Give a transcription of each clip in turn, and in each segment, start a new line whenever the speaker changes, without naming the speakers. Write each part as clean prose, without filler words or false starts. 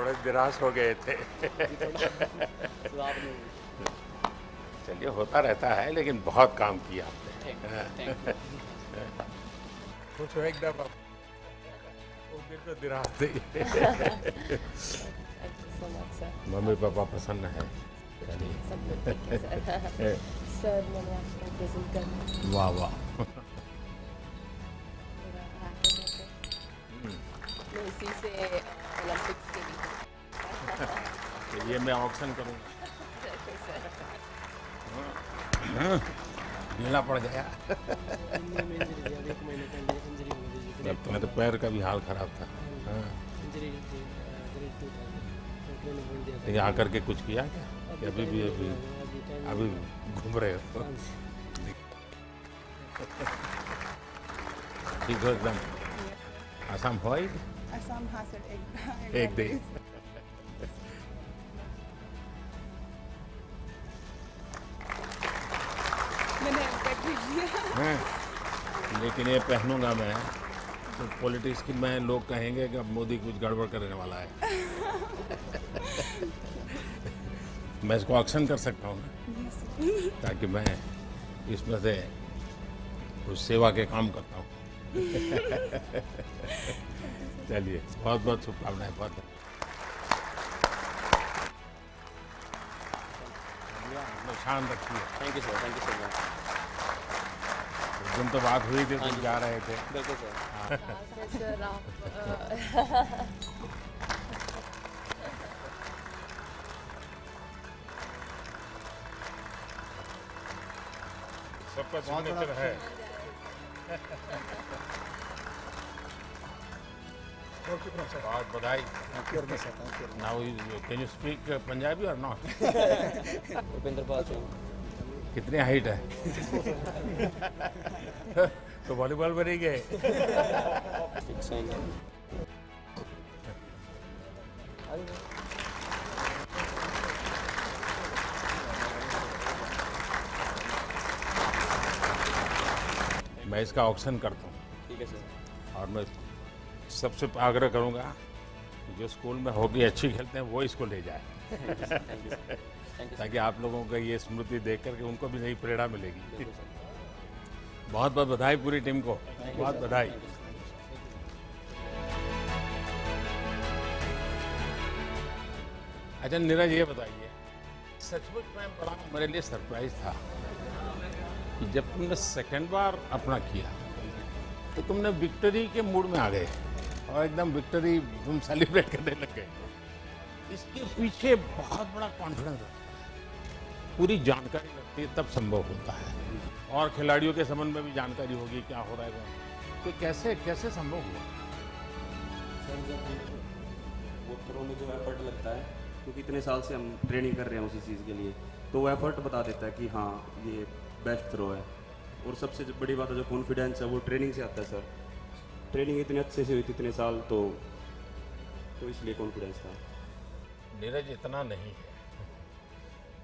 थोड़े निराश हो गए थे। चलिए, होता रहता है, लेकिन बहुत काम किया आपने। खुश हो एकदम आप? उस दिन तो निराश थी।
Thank you so much sir.
Mummy papa प्रसन्न है?
सब लोग ठीक है सर। सर मैंने आपको प्रेजेंट करना
वाह वाह।
मेरा आगे है मैं इसी से ओलंपिक्स के लिए
तो ये मैं ऑक्शन करूँगा।
सर
ढीला पड़ गया। तुम्हारे पैर का भी हाल खराब था। हाँ। लेकिन आकर के कुछ किया क्या? कि अभी घूम रहे हो? ठीक हो एकदम? आसाम हो ही?
असम हाँ सर
एक दिन।
मैंने expect नहीं किया।
हाँ। लेकिन ये पहनूंगा मैं तो पॉलिटिक्स की में लोग कहेंगे कि अब मोदी कुछ गड़बड़ करने वाला है। मैं इसको ऑक्शन कर सकता हूँ ना, ताकि मैं इसमें से कुछ सेवा के काम करता हूँ। चलिए, बहुत बहुत शुभकामनाएं। बहुत अपना शान रखिए।
Thank you sir, thank you so much.
उस दिन तो बात हुई थी, तुम जा रहे थे।
बिल्कुल सर।
सर आप
सबका सिग्नेचर है। बहुत बधाई। Now can you speak Punjabi और नॉट?
उपेंद्र पाल सिंह।
कितनी हाइट है? तो वॉलीबॉल में नहीं गए?
6'9".
मैं इसका ऑक्शन करता हूँ,
ठीक है सर।
और मैं सबसे आग्रह करूँगा कि जो स्कूल में हॉकी अच्छी खेलते हैं वो इसको ले जाए,
thank you sir. Thank you sir.
ताकि आप लोगों को ये स्मृति देख करके उनको भी नई प्रेरणा मिलेगी।
बिल्कुल सर।
बहुत बहुत बधाई पूरी टीम को, बहुत बधाई। अच्छा नीरज, ये बताइए, सचमुच में बड़ा मेरे लिए सरप्राइज था कि जब तुमने सेकंड बार अपना किया तो तुमने विक्ट्री के मूड में आ गए और एकदम विक्ट्री तुम सेलिब्रेट करने लग गए। इसके पीछे बहुत बड़ा कॉन्फिडेंस है, पूरी जानकारी लगती है, तब संभव होता है। और खिलाड़ियों के संबंध में भी जानकारी होगी क्या हो रहा है, तो कैसे कैसे संभव हुआ?
सर जब वो थ्रो में जो एफर्ट लगता है, क्योंकि इतने साल से हम ट्रेनिंग कर रहे हैं उसी चीज़ के लिए, तो वो एफर्ट बता देता है कि हाँ ये बेस्ट थ्रो है। और सबसे जो बड़ी बात है, जो कॉन्फिडेंस है, वो ट्रेनिंग से आता है सर। ट्रेनिंग इतने अच्छे से हुई थी इतने साल, तो इसलिए कॉन्फिडेंस था।
नीरज, इतना नहीं है,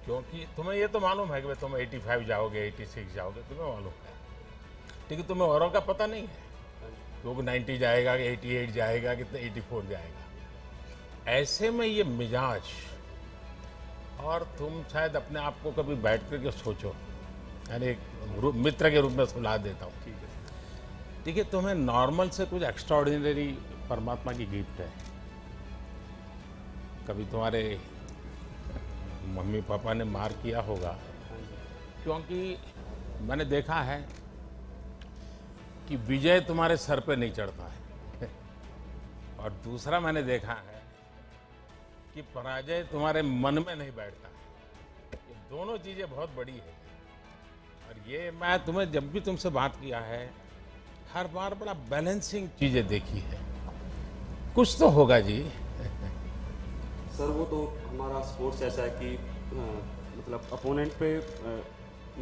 क्योंकि तुम्हें ये तो मालूम है कि तुम 85 जाओगे, 86 जाओगे, तुम्हें मालूम है, लेकिन तुम्हें औरों का पता नहीं है कि वो 90 जाएगा कि 88 जाएगा कि 84 जाएगा। ऐसे में ये मिजाज, और तुम शायद अपने आप को कभी बैठ करके सोचो, यानी एक मित्र के रूप में सलाह देता हूँ, ठीक है, तुम्हें नॉर्मल से कुछ एक्स्ट्राऑर्डिनरी परमात्मा की गिफ्ट है। कभी तुम्हारे मम्मी पापा ने मार किया होगा, क्योंकि मैंने देखा है कि विजय तुम्हारे सर पे नहीं चढ़ता है, और दूसरा मैंने देखा है कि पराजय तुम्हारे मन में नहीं बैठता है। ये दोनों चीज़ें बहुत बड़ी है, और ये मैं तुम्हें जब भी तुमसे बात किया है, हर बार बड़ा बैलेंसिंग चीज़ें देखी है। कुछ तो होगा जी।
सर वो तो हमारा स्पोर्ट्स ऐसा है कि मतलब अपोनेंट पे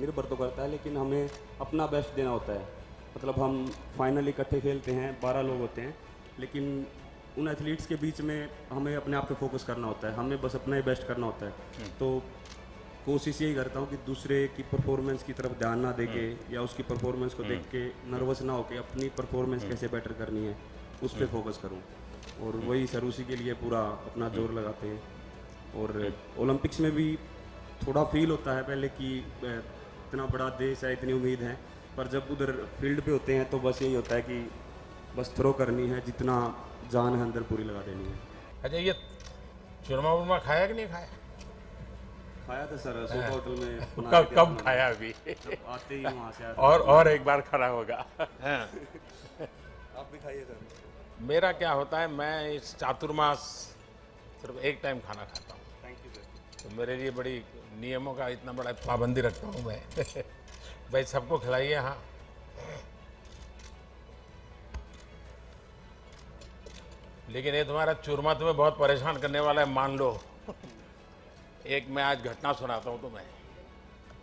निर्भर तो करता है, लेकिन हमें अपना बेस्ट देना होता है। मतलब हम फाइनल इकट्ठे खेलते हैं, 12 लोग होते हैं, लेकिन उन एथलीट्स के बीच में हमें अपने आप पे फोकस करना होता है, हमें बस अपना ही बेस्ट करना होता है। तो कोशिश यही करता हूँ कि दूसरे की परफॉर्मेंस की तरफ ध्यान ना देके, या उसकी परफॉर्मेंस को देख के नर्वस ना होके अपनी परफॉर्मेंस कैसे बेटर करनी है, उस पर फोकस करूँ, और वही सर उसी के लिए पूरा अपना जोर लगाते हैं। और ओलंपिक्स में भी थोड़ा फील होता है पहले कि इतना बड़ा देश है, इतनी उम्मीद है, पर जब उधर फील्ड पे होते हैं तो बस यही होता है कि बस थ्रो करनी है, जितना जान है अंदर पूरी लगा देनी है।
अच्छा, ये चूरमा वूरमा खाया कि नहीं खाया?
खाया था सर, सोफा होटल में बना
कब
के
कब
दिया
खाया अभी?
था। आते ही वहाँ से आते
और एक बार खाना होगा। हाँ।
आप भी खाइए सर।
मेरा क्या होता है, मैं इस चातुर्मास सिर्फ एक टाइम खाना खाता हूँ,
थैंक यू सर।
तो मेरे लिए बड़ी नियमों का इतना बड़ा पाबंदी रखता हूँ मैं। भाई सबको खिलाइए। हाँ, लेकिन ये तुम्हारा चूरमा तुम्हें बहुत परेशान करने वाला है, मान लो। एक मैं आज घटना सुनाता हूँ तुम्हें।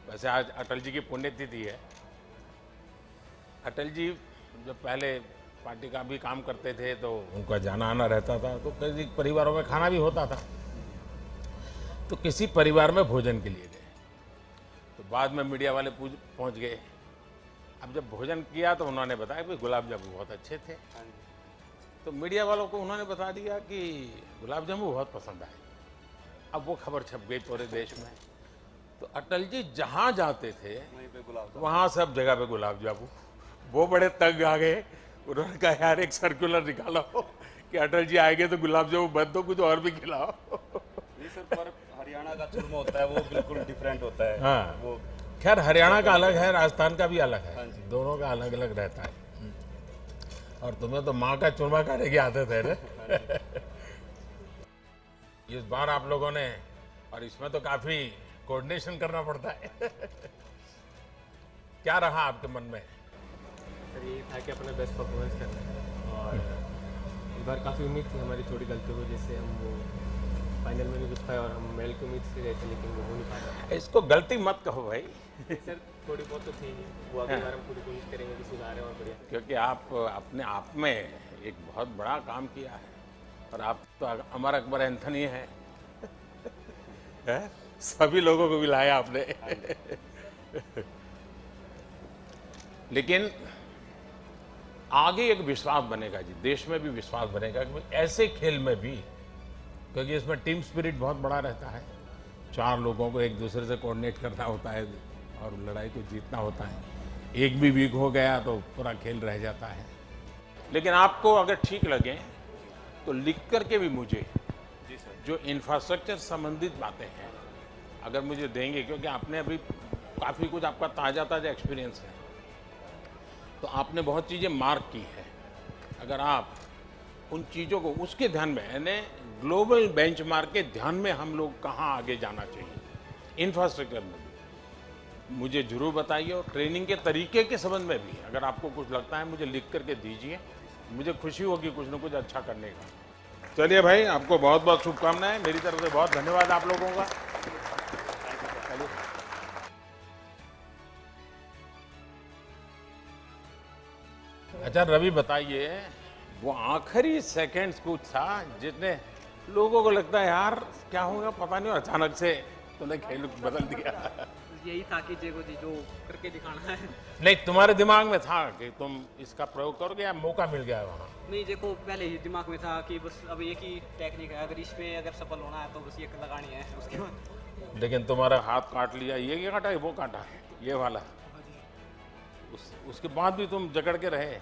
वैसे आज अटल जी की पुण्यतिथि है। अटल जी जब पहले पार्टी का भी काम करते थे तो उनका जाना आना रहता था, तो कई परिवारों में खाना भी होता था। तो किसी परिवार में भोजन के लिए गए, तो बाद में मीडिया वाले पहुंच गए। अब जब भोजन किया तो उन्होंने बताया कि गुलाब जामुन बहुत अच्छे थे। तो मीडिया वालों को उन्होंने बता दिया कि गुलाब जामुन बहुत पसंद आए। अब वो खबर छप गई पूरे देश में। तो अटल जी जहाँ जाते थे
वहीं पे गुलाब
वहाँ सब जगह पे गुलाब जामुन। वो बड़े तंग आ गए। उन्होंने कहा यार एक सर्कुलर निकालो कि अटल जी आएंगे तो गुलाब जामुन बंद दो, कुछ और भी खिलाओ।
ये सर, पर हरियाणा का चूरमा होता है वो बिल्कुल डिफरेंट होता है।
हाँ,
वो
खैर हरियाणा का अलग है, राजस्थान का भी अलग है।
हाँ जी।
दोनों का अलग अलग रहता है। और तुम्हें तो माँ का चूरमा खाने की आदत है ना। इस बार आप लोगों ने, और इसमें तो काफी कोऑर्डिनेशन करना पड़ता है। क्या रहा आपके मन में?
सर ये था कि अपना बेस्ट परफॉर्मेंस करना है, और इस बार काफ़ी उम्मीद थी, हमारी छोटी गलतियों की वजह से हम वो फाइनल में नहीं घुस पाए, और हम मेडल की उम्मीद से गए थे लेकिन वो हो नहीं पाया।
इसको गलती मत कहो भाई।
सर थोड़ी बहुत तो थी, वो अगली बार हम पूरी कोशिश करेंगे कि सुधारें और बढ़िया।
क्योंकि आप अपने आप में एक बहुत बड़ा काम किया है, और आप तो अमर अकबर एंथनी है। सभी लोगों को मिलाया आपने। लेकिन आगे एक विश्वास बनेगा जी, देश में भी विश्वास बनेगा कि ऐसे खेल में भी, क्योंकि इसमें टीम स्पिरिट बहुत बड़ा रहता है। 4 लोगों को एक दूसरे से कोऑर्डिनेट करना होता है और लड़ाई को जीतना होता है। एक भी वीक हो गया तो पूरा खेल रह जाता है। लेकिन आपको अगर ठीक लगे तो लिख करके भी मुझे जो इंफ्रास्ट्रक्चर संबंधित बातें हैं अगर मुझे देंगे, क्योंकि आपने अभी काफ़ी कुछ आपका ताज़ा एक्सपीरियंस है, तो आपने बहुत चीज़ें मार्क की है। अगर आप उन चीज़ों को उसके ध्यान में, यानी ग्लोबल बेंचमार्क के ध्यान में हम लोग कहाँ आगे जाना चाहिए इंफ्रास्ट्रक्चर में भी, मुझे जरूर बताइए। और ट्रेनिंग के तरीके के संबंध में भी अगर आपको कुछ लगता है मुझे लिख करके दीजिए, मुझे खुशी होगी कुछ ना कुछ अच्छा करने का। चलिए भाई, आपको बहुत बहुत शुभकामनाएं, मेरी तरफ से बहुत धन्यवाद आप लोगों का। चलिए। अच्छा रवि, बताइए वो आखिरी सेकंड्स कुछ था जितने लोगों को लगता है यार क्या होगा पता नहीं, और अचानक से तुमने खेल बदल दिया।
यही था कि जेगो जी जो करके दिखाना है।
नहीं, तुम्हारे दिमाग में था कि तुम इसका प्रयोग करोगे या मौका मिल गया वहाँ?
नहीं, देखो पहले ही दिमाग में था कि बस अब एक ही टेक्निक है, अगर इसमें अगर सफल होना है तो बस ये लगानी है, उसके बाद।
लेकिन तुम्हारा हाथ काट लिया, ये काटा है, वो काटा है, ये वाला। उसके बाद भी तुम जकड़ के रहे।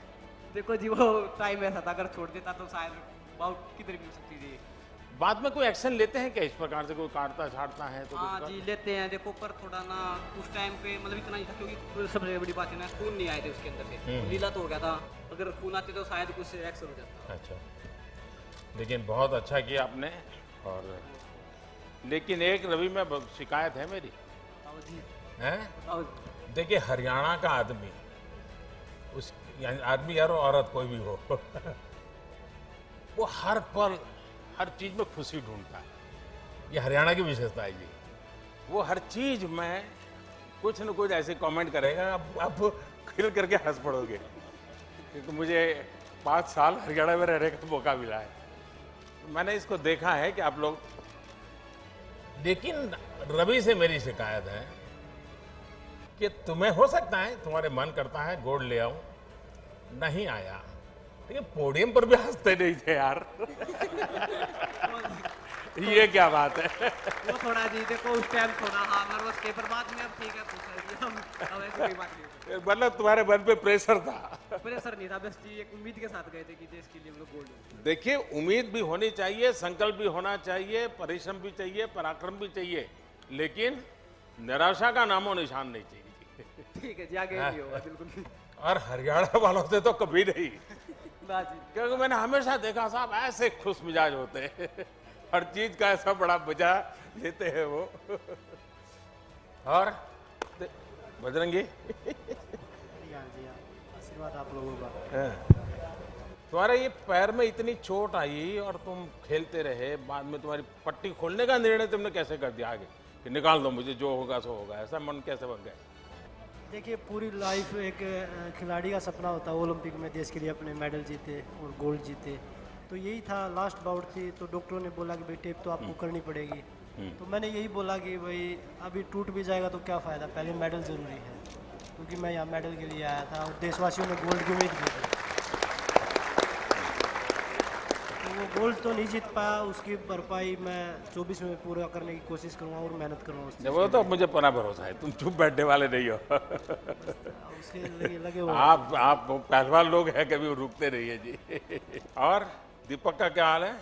देखो जी वो टाइम ऐसा था, अगर छोड़ देता तो शायद बाउट किधर भी हो सकती थी।
बाद में कोई एक्शन लेते हैं क्या इस प्रकार से, कोई काटता छाटता है तो?
हाँ जी लेते हैं, देखो पर थोड़ा ना उस टाइम पे मतलब इतना ही था, क्योंकि सबसे बड़ी बात है ना खून नहीं आए थे उसके अंदर से, लीला तो हो गया था, अगर खून आते तो शायद कुछ एक्शन हो जाता।
अच्छा, लेकिन बहुत अच्छा किया आपने। और लेकिन एक रवि में शिकायत है मेरी।
जी
हैं? देखिए हरियाणा का आदमी, उस यानी आदमी यार औरत कोई भी हो, वो हर पल हर चीज में खुशी ढूंढता है। ये हरियाणा की विशेषता है जी। वो हर चीज में कुछ न कुछ ऐसे कमेंट करेगा, अब खिल करके हंस पड़ोगे, क्योंकि मुझे 5 साल हरियाणा में रहने का मौका मिला है। मैंने इसको देखा है कि आप लोग, लेकिन रवि से मेरी शिकायत है कि तुम्हें हो सकता है तुम्हारे मन करता है गोल्ड ले आऊं, नहीं आया, लेकिन पोडियम पर भी हंसते नहीं थे यार। ये क्या बात है?
वो थोड़ा जी देखो उस टाइम थोड़ा हाँ नर्वस थे, पर बाद में अब ठीक है, पूछा जी हम अब ऐसी कोई बात नहीं होती।
मतलब तुम्हारे मन पे प्रेशर था?
प्रेशर नहीं था, बस जी एक उम्मीद के साथ गए थे कि देश के लिए हम लोग गोल्ड लेंगे।
देखिए, उम्मीद भी होनी चाहिए, संकल्प भी होना चाहिए, परिश्रम भी चाहिए, पराक्रम भी चाहिए, लेकिन निराशा का नामो निशान नहीं चाहिए।
ठीक है जी, आगे नहीं होगा बिल्कुल।
और हरियाणा वालों से तो कभी नहीं,
बस जी
क्योंकि मैंने हमेशा देखा साहब ऐसे खुश मिजाज होते हैं, हर चीज का ऐसा बड़ा मजा लेते हैं वो। और बजरंगी,
आशीर्वाद आप लोगों का।
तुम्हारे ये पैर में इतनी चोट आई और तुम खेलते रहे, बाद में तुम्हारी पट्टी खोलने का निर्णय तुमने कैसे कर दिया आगे कि निकाल दो मुझे, जो होगा सो होगा, ऐसा मन कैसे बन गया?
देखिए पूरी लाइफ एक खिलाड़ी का सपना होता है ओलंपिक में देश के लिए अपने मेडल जीते और गोल्ड जीते, तो यही था लास्ट बाउट थी। तो डॉक्टरों ने बोला कि भाई टेप तो आपको करनी पड़ेगी, तो मैंने यही बोला कि भाई अभी टूट भी जाएगा तो क्या फ़ायदा, पहले मेडल ज़रूरी है, क्योंकि मैं यहाँ मेडल के लिए आया था और देशवासियों ने गोल्ड की उम्मीद की थी। तो वो गोल्ड तो नहीं जीत पाया, उसकी भरपाई मैं 24 में पूरा करने की कोशिश करूँगा और मेहनत करूँगा उस चीज़
वो तो मुझे पूरा भरोसा है, तुम चुप बैठने वाले नहीं हो।
उसके लगे हुए
आप पहलवान लोग हैं, कभी रुकते नहीं है जी। और दीपक का क्या हाल है?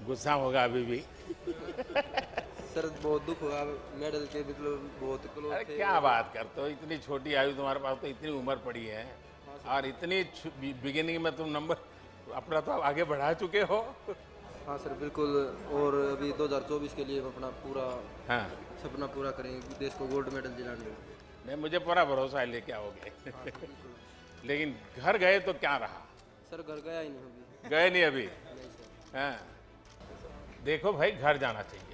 गुस्सा होगा अभी भी?
सर बहुत दुख हुआ, मेडल के मतलब बहुत क्लोज
अरे
थे।
क्या बात करते हो, इतनी छोटी आयु तुम्हारे पास, तो इतनी उम्र पड़ी है और इतनी बिगिनिंग में तुम नंबर अपना तो आगे बढ़ा चुके हो।
हाँ सर बिल्कुल, और अभी 2024 के लिए हम अपना पूरा
हाँ,
सपना पूरा करेंगे, देश को गोल्ड मेडल दिलाने।
नहीं मुझे पूरा भरोसा है लेके आओगे। लेकिन घर गए तो क्या रहा?
सर घर गया ही नहीं अभी।
गए नहीं अभी?
नहीं सर।
हाँ, देखो भाई घर जाना चाहिए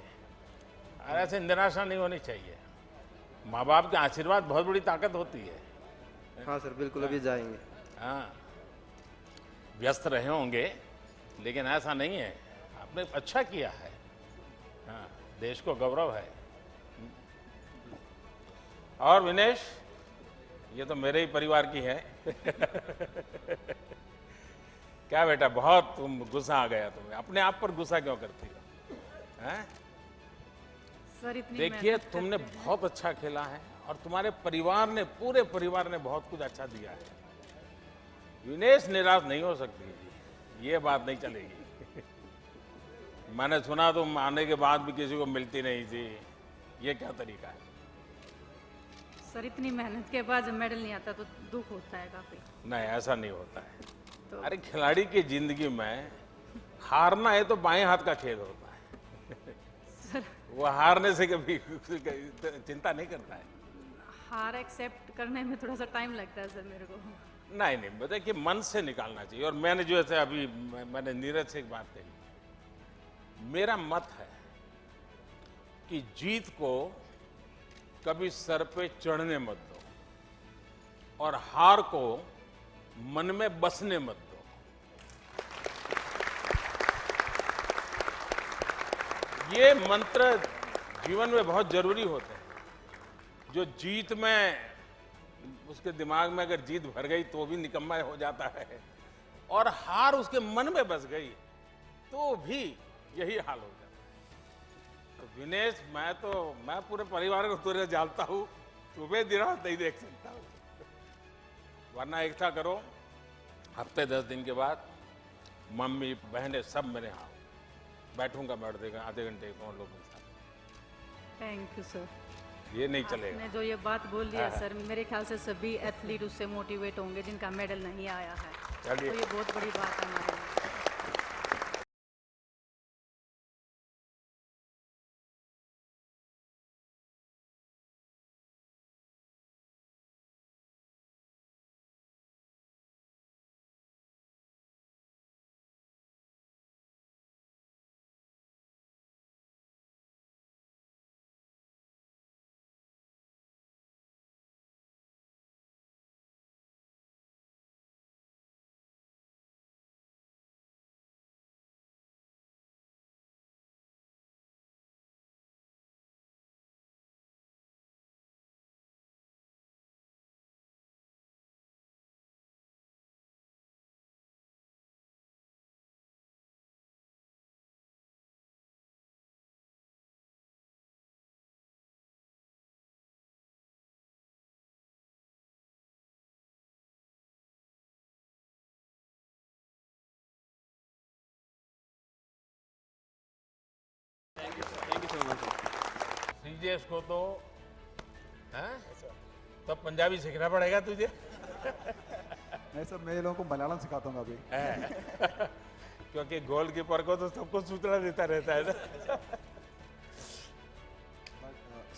और ऐसे निराशा नहीं होनी चाहिए। माँ बाप के आशीर्वाद बहुत बड़ी ताकत होती है।
हाँ सर बिल्कुल, अभी जाएंगे।
हाँ, व्यस्त रहे होंगे लेकिन ऐसा नहीं है, आपने अच्छा किया है। हाँ, देश को गौरव है। और विनेश, ये तो मेरे ही परिवार की है। क्या बेटा, बहुत तुम गुस्सा आ गया तुम्हें, अपने आप पर गुस्सा क्यों करती हो? हैं?
सर इतनी
देखिए
मेहनत
तुमने
करते हैं।
बहुत अच्छा खेला है और तुम्हारे परिवार ने, पूरे परिवार ने बहुत कुछ अच्छा दिया है। विनेश निराश नहीं हो सकती जी, ये बात नहीं चलेगी। मैंने सुना तुम आने के बाद भी किसी को मिलती नहीं थी, ये क्या तरीका है?
सर इतनी मेहनत के बाद जब मेडल नहीं आता तो दुख होता है काफी।
नहीं, ऐसा नहीं होता है।
तो
अरे खिलाड़ी की जिंदगी में हारना है तो बाएं हाथ का खेल होता है।
सर
वो हारने से कभी चिंता नहीं करता है।
हार एक्सेप्ट करने में थोड़ा सा टाइम लगता है सर मेरे को।
नहीं नहीं, मतलब कि मन से निकालना चाहिए। और मैंने जो ऐसे अभी मैंने नीरज से एक बात कही, मेरा मत है कि जीत को कभी सर पे चढ़ने मत दो और हार को मन में बसने मत दो। ये मंत्र जीवन में बहुत जरूरी होते हैं। जो जीत में, उसके दिमाग में अगर जीत भर गई तो भी निकम्मा हो जाता है, और हार उसके मन में बस गई तो भी यही हाल हो जाता है। तो विनेश, मैं पूरे परिवार को तुझे जानता हूं, तुम्हें दिन रात नहीं देख सकता हूं। वरना एकता करो, हफ्ते 10 दिन के बाद मम्मी बहनें सब मेरे यहाँ बैठूंगा, बैठ देगा आधे घंटे कौन लोगों के साथ।
Thank you sir.
ये नहीं चलेगा।
आपने जो ये बात बोल दी
हाँ,
है
हाँ।
सर, मेरे ख्याल से सभी एथलीट उससे मोटिवेट होंगे जिनका मेडल नहीं आया है।
चलिए।
तो ये बहुत बड़ी बात है हमारे लिए।
राजेश को तो हैं तो पंजाबी सीखना पड़ेगा तुझे।
नहीं सर, मैं ये लोगों को मलयालम सिखाता हूँ अभी।
क्योंकि गोलकीपर को तो सबको सूचना देता रहता है ना।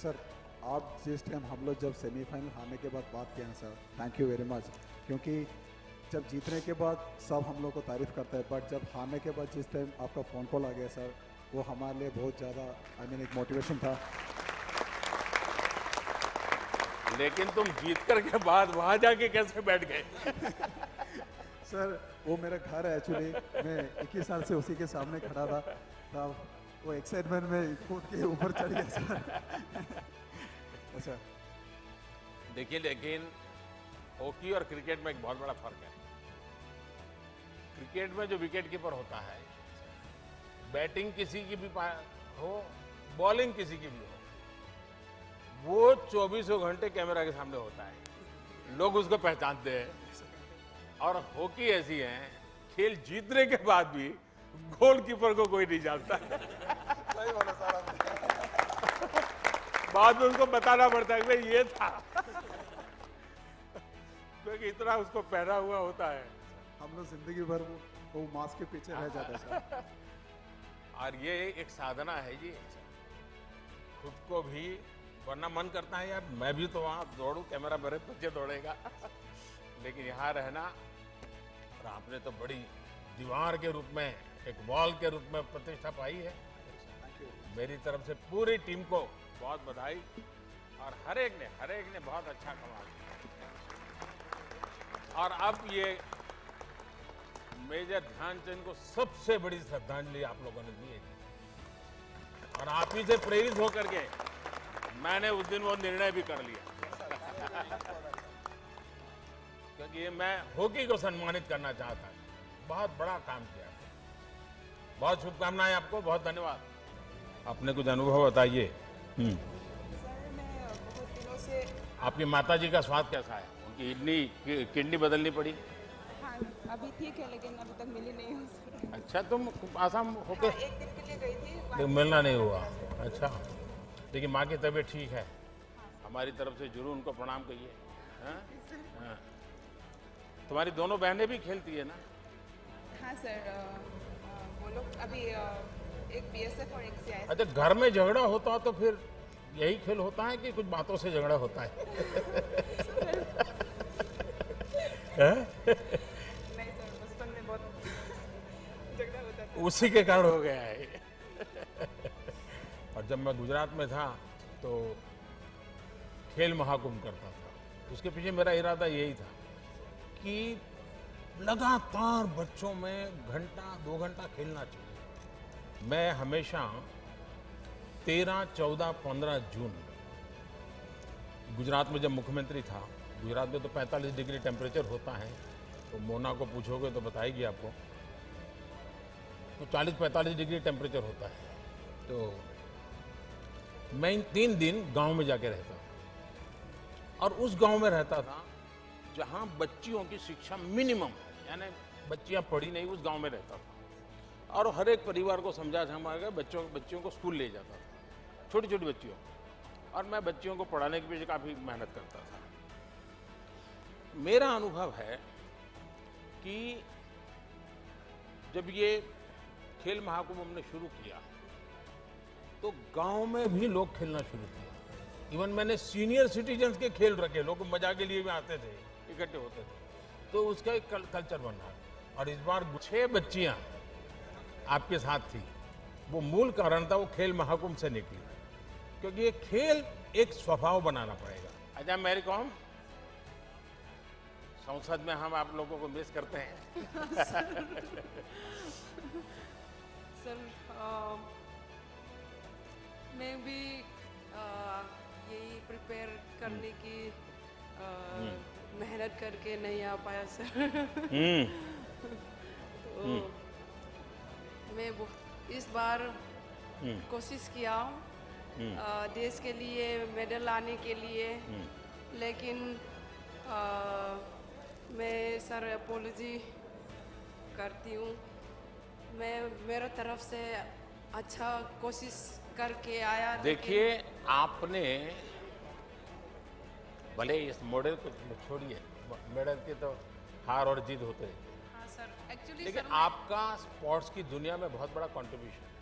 सर आप जिस टाइम हम लोग जब सेमीफाइनल हारने के बाद बात किए हैं sir, thank you very much. क्योंकि जब जीतने के बाद सब हम लोग को तारीफ़ करता है, बट जब हारने के बाद जिस टाइम आपका फ़ोन कॉल आ गया सर, वो हमारे लिए बहुत ज़्यादा एक मोटिवेशन था।
लेकिन तुम जीत कर के बाद वहां जाके कैसे बैठ गए?
सर वो मेरा घर है एक्चुअली, मैं 21 साल से उसी के सामने खड़ा था, तब वो एक्साइटमेंट में कूद के ऊपर चढ़ गया सर। अच्छा
देखिए, लेकिन हॉकी और क्रिकेट में एक बहुत बड़ा फर्क है। क्रिकेट में जो विकेट कीपर होता है, बैटिंग किसी की भी हो, बॉलिंग किसी की भी हो, वो 24 घंटे कैमरा के सामने होता है, लोग उसको पहचानते हैं। और हॉकी ऐसी है, खेल जीतने के बाद भी गोलकीपर को कोई नहीं जानता।
सही बोला सर आपने।
बाद में उसको बताना पड़ता है कि भाई ये था, क्योंकि इतना उसको पहना हुआ होता है।
हम लोग जिंदगी भर वो मास्क के पीछे रह जाते हैं सर।
और ये एक साधना है जी, खुद को भी, वरना मन करता है यार मैं भी तो वहाँ दौड़ूं, कैमरा मेरे पीछे दौड़ेगा। लेकिन यहाँ रहना, और आपने तो बड़ी दीवार के रूप में, एक वॉल के रूप में प्रतिष्ठा पाई है। मेरी तरफ से पूरी टीम को बहुत बधाई, और हर एक ने बहुत अच्छा कमाल किया। और अब ये मेजर ध्यानचंद को सबसे बड़ी श्रद्धांजलि आप लोगों ने दी है, और आप ही से प्रेरित होकर के मैंने उस दिन वो निर्णय भी कर लिया। क्योंकि ये मैं हॉकी को सम्मानित करना चाहता हूँ। बहुत बड़ा काम किया, बहुत शुभकामनाएं आपको, बहुत धन्यवाद। आपने कुछ अनुभव बताइए।
सर मैं बहुत दिनों से,
आपकी माताजी का स्वास्थ्य कैसा है? उनकी किडनी बदलनी पड़ी?
हाँ अभी ठीक है, लेकिन अभी तक मिली नहीं हूँ सर।
अच्छा, तुम आसाम होके
हाँ, एक दिन के लिए गई थी,
लेकिन मिलना नहीं हुआ। अच्छा, लेकिन माँ की तबीयत ठीक है? हमारी तरफ से जरूर उनको प्रणाम कहिए। हाँ? हाँ। तुम्हारी दोनों बहनें भी खेलती है ना?
हाँ सर, वो लोग अभी एक BSF और एक CIS।
अच्छा, घर में झगड़ा होता है तो फिर यही खेल होता है कि कुछ बातों से झगड़ा होता है?
नहीं सर, बचपन में बहुत झगड़ा होता था।
उसी के कारण हो गया है। और जब मैं गुजरात में था तो खेल महाकुंभ करता था, उसके पीछे मेरा इरादा यही था कि लगातार बच्चों में घंटा 2 घंटा खेलना चाहिए। मैं हमेशा 13, 14, 15 जून गुजरात में जब मुख्यमंत्री था, गुजरात में तो 45 डिग्री टेम्परेचर होता है, तो मोना को पूछोगे तो बताएगी आपको, तो 40-45 डिग्री टेम्परेचर होता है। तो मैं इन 3 दिन गांव में जाके रहता था, और उस गांव में रहता था जहां बच्चियों की शिक्षा मिनिमम, यानी बच्चियां पढ़ी नहीं, उस गांव में रहता था। और हर एक परिवार को समझा के बच्चियों को स्कूल ले जाता था, छोटी छोटी बच्चियों, और मैं बच्चियों को पढ़ाने के पीछे काफ़ी मेहनत करता था। मेरा अनुभव है कि जब ये खेल महाकुंभ हमने शुरू किया तो गांव में भी लोग खेलना शुरू किया। इवन मैंने सीनियर सिटीजन्स के खेल रखे, लोग मजा के लिए भी आते थे, इकट्ठे होते थे, तो उसका एक कल्चर बन रहा। और इस बार 6 बच्चियां आपके साथ थी, वो मूल कारण था, वो खेल महाकुंभ से निकली, क्योंकि ये खेल एक स्वभाव बनाना पड़ेगा। अच्छा मैरी कॉम, संसद में हम आप लोगों को मिस करते हैं।
सर मैं भी यही प्रिपेयर करने की मेहनत करके नहीं आ पाया सर। तो मैं इस बार कोशिश किया देश के लिए मेडल लाने के लिए, लेकिन मैं सर अपोलॉजी करती हूँ। मैं मेरे तरफ से अच्छा कोशिश
करके आया।
देखिए, आपने भले इस मॉडल को छोड़िए, मेडल की तो हार और जीत होते रहते हैं,
हाँ सर, एक्चुअली
लेकिन
सर
आपका स्पोर्ट्स की दुनिया में बहुत बड़ा कंट्रीब्यूशन है,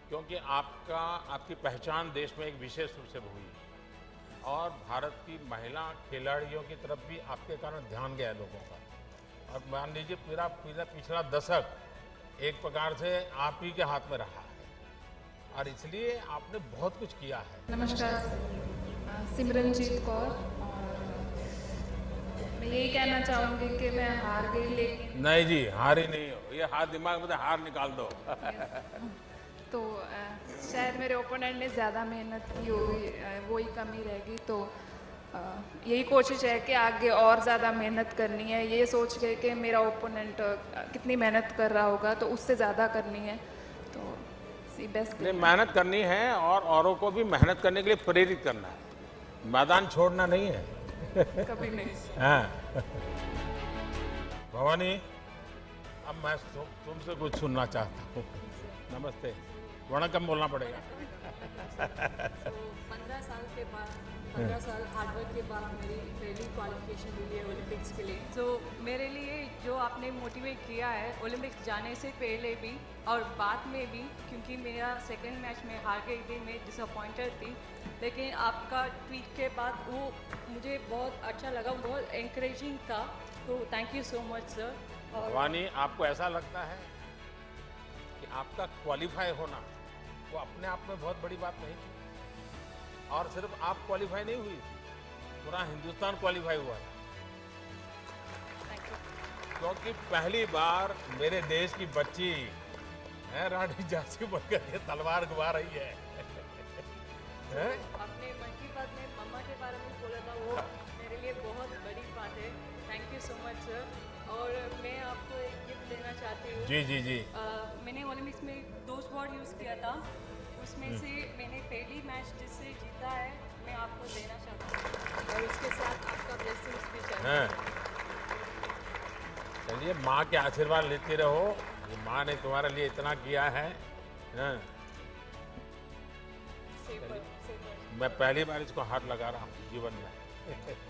क्योंकि आपकी पहचान देश में एक विशेष रूप से हुई है और भारत की महिला खिलाड़ियों की तरफ भी आपके कारण ध्यान गया है लोगों का। और मान लीजिए पूरा पिछला दशक एक प्रकार से आप ही के हाथ में रहा है और इसलिए आपने बहुत कुछ किया है।
नमस्कार, सिमरनजीत कौर। और मैं यही कहना चाहूँगी कि मैं हार गई, लेकिन
नहीं जी, हार ही नहीं हो, ये हार दिमाग में से हार निकाल दो।
तो शायद मेरे ओपोनेंट ने ज़्यादा मेहनत की होगी, वही कमी रहेगी। तो यही कोशिश है कि आगे और ज़्यादा मेहनत करनी है, ये सोच के कि मेरा ओपोनेंट कितनी मेहनत कर रहा होगा तो उससे ज़्यादा करनी है। तो बेस्ट
नहीं, मेहनत करनी है और औरों को भी मेहनत करने के लिए प्रेरित करना है, मैदान छोड़ना नहीं है।
कभी नहीं।
हाँ। भवानी, अब मैं तुमसे कुछ सुनना चाहता हूँ। नमस्ते, वणकम बोलना पड़ेगा।
15 साल के बाद 15 साल हार्डवर्क के बाद मेरी पहली क्वालिफिकेशन मिली है ओलंपिक्स के लिए। तो मेरे लिए जो आपने मोटिवेट किया है ओलंपिक्स जाने से पहले भी और बाद में भी, क्योंकि मेरा सेकंड मैच में हार गई थी, मैं डिसअपॉइंटेड थी, लेकिन आपका ट्वीट के बाद वो मुझे बहुत अच्छा लगा, बहुत एनकरेजिंग था। तो thank you so much sir. और
भवानी, आपको ऐसा लगता है कि आपका क्वालिफाई होना वो अपने आप में बहुत बड़ी बात नहीं थी और सिर्फ आप क्वालिफाई नहीं हुई, पूरा हिंदुस्तान क्वालिफाई हुआ था, क्योंकि पहली बार मेरे देश की बच्ची है रानी झांसी बनकर के तलवार घुमा रही है।
अपने मन की बात में मम्मा के बारे में बोला था, वो मेरे लिए बहुत बड़ी बात है। Thank you so much sir. और मैं आपको एक गिफ्ट देना चाहती हूँ।
जी जी जी।
मैंने ओलंपिक्स में 2 स्पॉट यूज़ किया था, उसमें से मैंने पहली मैच जिससे जीता है मैं आपको देना चाहता हूँ और उसके साथ आपका ब्लेसिंग्स भी चाहिए।
चलिए, माँ के आशीर्वाद लेते रहो, ये माँ ने तुम्हारे लिए इतना किया है। मैं पहली बार इसको हाथ लगा रहा हूँ जीवन में।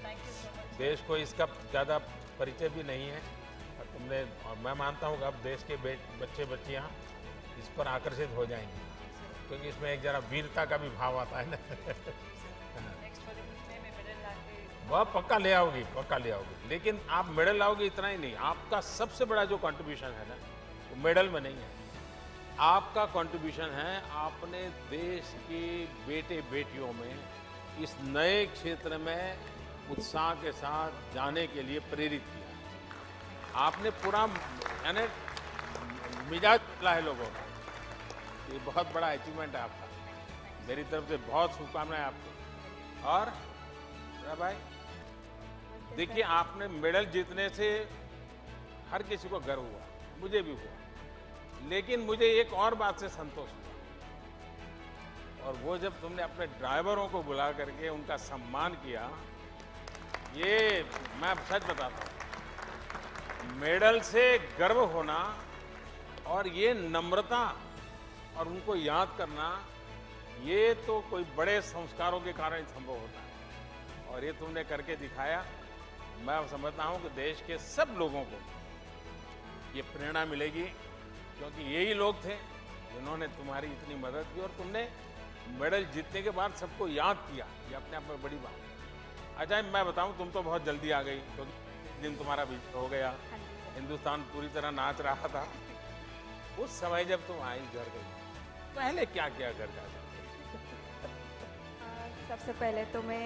Thank you so much.
देश को इसका ज़्यादा परिचय भी नहीं है और तुमने, और मैं मानता हूँ कि अब देश के बच्चे बच्चियाँ इस पर आकर्षित हो जाएंगे, क्योंकि इसमें एक जरा वीरता का भी भाव आता है ना। वह पक्का ले आओगी, पक्का ले आओगी, लेकिन आप मेडल लाओगी इतना ही नहीं, आपका सबसे बड़ा जो कंट्रीब्यूशन है ना वो मेडल में नहीं है, आपका कंट्रीब्यूशन है आपने देश के बेटे बेटियों में इस नए क्षेत्र में उत्साह के साथ जाने के लिए प्रेरित किया। आपने पूरा यानी मिजाज बदला है लोगों का, ये बहुत बड़ा अचीवमेंट है आपका। मेरी तरफ से बहुत शुभकामनाएं आपको। और भाई देखिए, आपने मेडल जीतने से हर किसी को गर्व हुआ, मुझे भी हुआ, लेकिन मुझे एक और बात से संतोष हुआ, और वो जब तुमने अपने ड्राइवरों को बुला करके उनका सम्मान किया। ये मैं सच बताता हूँ, मेडल से गर्व होना और ये नम्रता और उनको याद करना, ये तो कोई बड़े संस्कारों के कारण संभव होता है, और ये तुमने करके दिखाया। मैं समझता हूँ कि देश के सब लोगों को ये प्रेरणा मिलेगी, क्योंकि यही लोग थे जिन्होंने तुम्हारी इतनी मदद की और तुमने मेडल जीतने के बाद सबको याद किया, ये अपने आप में बड़ी बात है। अच्छा, मैं बताऊं, तुम तो बहुत जल्दी आ गई, क्योंकि दिन तुम्हारा भी हो गया, हिंदुस्तान पूरी तरह नाच रहा था। उस समय जब तुम आई घर गई, पहले क्या किया घर का?
सबसे पहले तो मैं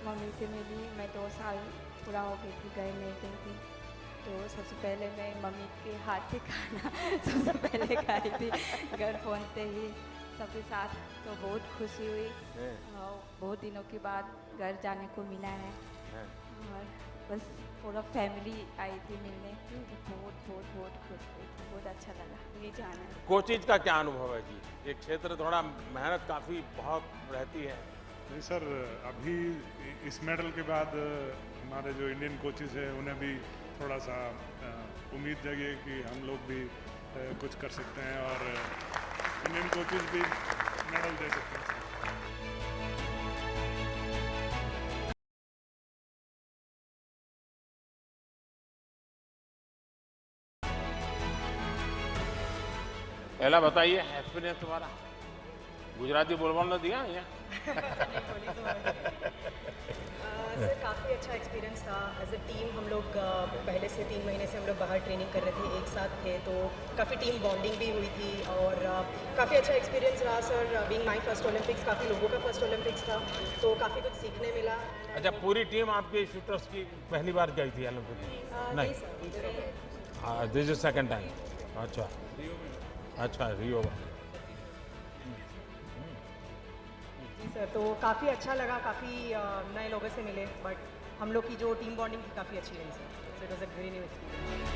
मम्मी से मिली, मैं 2 साल पूरा हो गई थी, घर नहीं गई थी, तो सबसे पहले मैं मम्मी के हाथ से खाना सबसे पहले खाई थी घर पहुंचते ही सबके साथ, तो बहुत खुशी हुई। और बहुत दिनों के बाद घर जाने को मिला है, और बस पूरा फैमिली आई थी मिलने, तो बहुत बहुत बहुत खुश हुई थी, बहुत अच्छा लगा। ये जाना है।
कोचिज का क्या अनुभव है जी? ये क्षेत्र थोड़ा मेहनत काफ़ी बहुत रहती है।
नहीं सर, अभी इस मेडल के बाद हमारे जो इंडियन कोचेस हैं उन्हें भी थोड़ा सा उम्मीद जगी कि हम लोग भी कुछ कर सकते हैं, और इंडियन कोचेस भी मेडल दे सकते हैं।
पहला बताइए एक्सपीरियंस तुम्हारा, गुजराती बोलने दिया यहाँ?
सर काफ़ी अच्छा एक्सपीरियंस था। एज ए टीम हम लोग पहले से 3 महीने से हम लोग बाहर ट्रेनिंग कर रहे थे, एक साथ थे, तो काफ़ी टीम बॉन्डिंग भी हुई थी और काफ़ी अच्छा एक्सपीरियंस रहा sir. Being my first Olympics, काफ़ी लोगों का फर्स्ट ओलंपिक्स था, तो काफ़ी कुछ सीखने मिला।
अच्छा, पूरी टीम आपके शूटर्स की पहली बार गई थी ओलंपिक में?
नहीं sir,
this is second time. अच्छा अच्छा, रियो में।
जी सर, तो काफ़ी अच्छा लगा, काफ़ी नए लोगों से मिले, बट हम लोग की जो टीम बॉन्डिंग थी काफ़ी अच्छी रही sir. So it was a very new experience.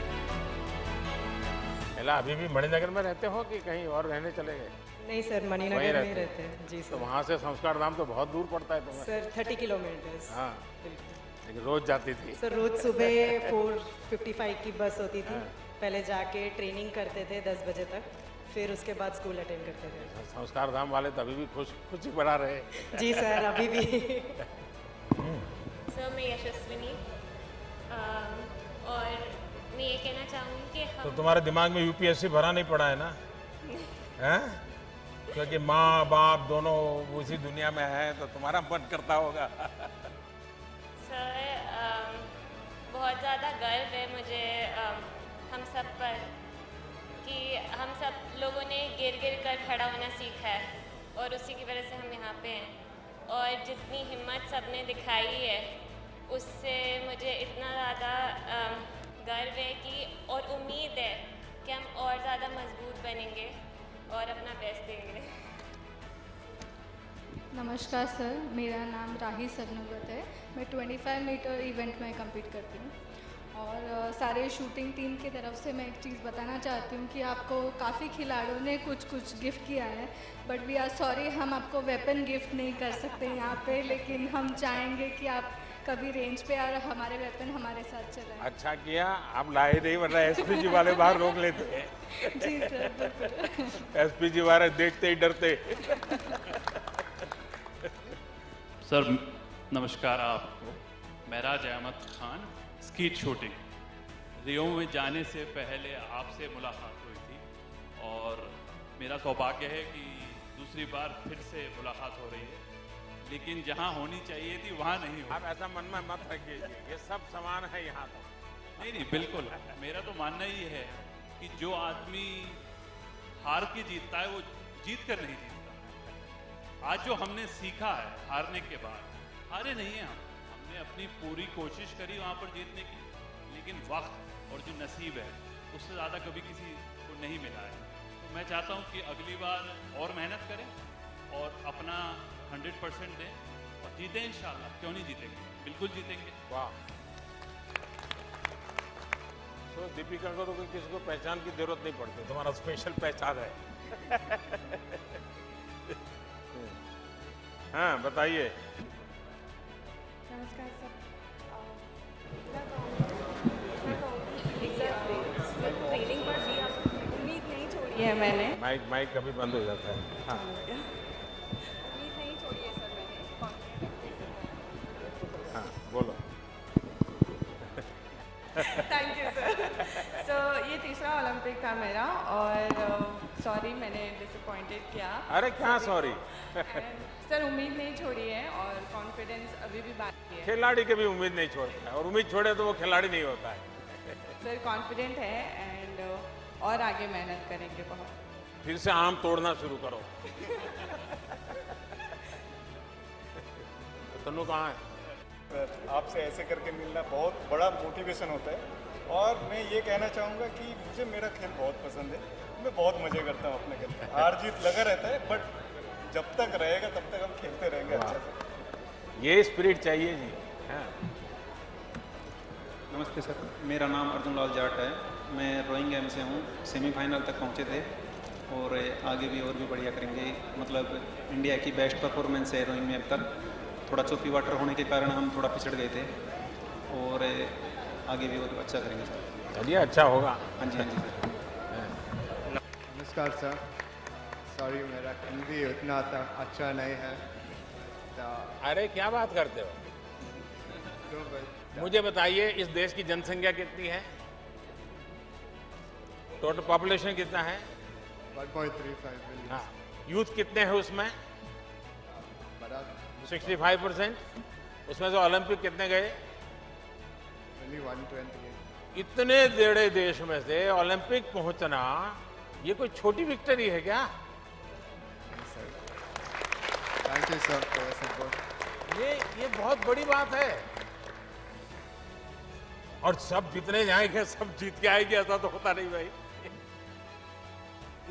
पहला अभी भी मणिनगर में रहते हो कि कहीं और रहने चले गए?
नहीं सर, मणिनगर में रहते हैं। जी सर।
तो वहाँ से संस्कार धाम तो बहुत दूर पड़ता है तुम्हें?
Sir 30 kilometres.
हाँ, लेकिन रोज जाती थी?
सर रोज सुबह 4:55 की बस होती थी। पहले जाके ट्रेनिंग करते थे 10 बजे तक, फिर उसके बाद स्कूल अटेंड करते थे।
संस्कार धाम वाले तो अभी भी खुशी बना रहे।
जी सर, अभी भी।
सर मैं यशस्विनी, और मैं ये कहना चाहूँगी कि हम
तो तुम्हारे दिमाग में यूपीएससी भरा नहीं पड़ा है ना? हैं? क्योंकि माँ बाप दोनों उसी दुनिया में है, तो तुम्हारा मन करता होगा।
सर बहुत ज़्यादा गर्व है मुझे हम सब पर कि हम सब लोगों ने गिर कर खड़ा होना सीखा है और उसी की वजह से हम यहाँ पे हैं। और जितनी हिम्मत सब ने दिखाई है उससे मुझे इतना ज़्यादा गर्व है कि और उम्मीद है कि हम और ज़्यादा मजबूत बनेंगे और अपना बेस्ट देंगे।
नमस्कार सर, मेरा नाम राही सरनोबत है। मैं 25 मीटर इवेंट में compete करती हूँ और सारे शूटिंग टीम की तरफ से मैं एक चीज़ बताना चाहती हूँ कि आपको काफ़ी खिलाड़ियों ने कुछ गिफ्ट किया है, बट वी आर सॉरी हम आपको वेपन गिफ्ट नहीं कर सकते यहाँ पे, लेकिन हम चाहेंगे कि आप कभी रेंज पे और हमारे वेपन हमारे साथ चलाएं।
अच्छा किया आप लाए नहीं, वरना एसपीजी वाले बाहर रोक लेते हैं।
जी सर, बिल्कुल।
एसपीजी वाले देखते ही डरते।
सर नमस्कार आपको। महराज अहमद खान, स्कीट शूटिंग। रियो में जाने से पहले आपसे मुलाकात हुई थी और मेरा सौभाग्य है कि दूसरी बार फिर से मुलाकात हो रही है, लेकिन जहां होनी चाहिए थी वहां नहीं हो।
आप ऐसा मन में मत रखिए, ये सब समान है यहाँ तो।
नहीं बिल्कुल, मेरा तो मानना ही है कि जो आदमी हार के जीतता है वो जीत कर नहीं जीतता। आज जो हमने सीखा है हारने के बाद, हारे नहीं हैं हमने अपनी पूरी कोशिश करी वहाँ पर जीतने की, लेकिन वक्त और जो नसीब है उससे ज़्यादा कभी किसी को नहीं मिला है। तो मैं चाहता हूँ कि अगली बार और मेहनत करें और अपना 100% दें और जीतें इंशाल्लाह। क्यों नहीं जीतेंगे, बिल्कुल जीतेंगे।
वाह। तो दीपिका को तो कोई किसी को पहचान की जरूरत नहीं पड़ती, तुम्हारा स्पेशल पहचान है। हाँ बताइए।
नमस्कार सर।
ट्रेनिंग पर भी आप उम्मीद नहीं छोड़ी है मैंने।
माइक कभी बंद हो जाता है। हाँ
उम्मीद नहीं छोड़ी है सर मैंने।
हाँ बोलो।
Thank you sir. सो ये तीसरा ओलंपिक था मेरा और सॉरी मैंने डिसअपॉइंटेड किया।
अरे क्या सॉरी।
सर उम्मीद नहीं छोड़ी है और कॉन्फिडेंस अभी भी बाकी है।
खिलाड़ी कभी उम्मीद नहीं छोड़ता है, और उम्मीद छोड़े तो वो खिलाड़ी नहीं होता है।
सर कॉन्फिडेंट है एंड और आगे मेहनत करेंगे बहुत।
फिर से आम तोड़ना शुरू करो। तनु कहाँ है?
आपसे ऐसे करके मिलना बहुत बड़ा मोटिवेशन होता है और मैं ये कहना चाहूँगा कि मुझे मेरा खेल बहुत पसंद है। मैं बहुत मज़े करता हूँ अपने खेल में। हार जीत लगा रहता है, बट जब तक रहेगा तब तक हम खेलते रहेंगे अच्छे से।
ये स्पिरिट चाहिए जी। हाँ।
नमस्ते सर, मेरा नाम अर्जुन लाल जाट है। मैं रोइंग गेम से हूँ। सेमीफाइनल तक पहुँचे थे और आगे भी और भी बढ़िया करेंगे। मतलब इंडिया की बेस्ट परफॉर्मेंस है रोइंग में अब तक। थोड़ा चौकी वाटर होने के कारण हम थोड़ा पिछड़ गए थे और आगे भी और अच्छा करेंगे सर।
चलिए अच्छा होगा।
हाँ जी हाँ जी सर।
नमस्कार सर, सॉरी मेरा हिंदी उतना अच्छा नहीं है तो
अरे क्या बात करते हो? मुझे बताइए, इस देश की जनसंख्या कितनी है? टोटल पॉपुलेशन कितना है?
1.35 बिलियन।
हाँ, यूथ कितने हैं उसमें? 65%। उसमें से ओलंपिक कितने गए?
128।
इतने बड़े देश में से ओलंपिक पहुंचना ये कोई छोटी विक्ट्री है क्या?
Thank you sir for your support.
ये बहुत बड़ी बात है। और सब जितने जाएंगे सब जीत के आएंगे ऐसा तो होता नहीं भाई।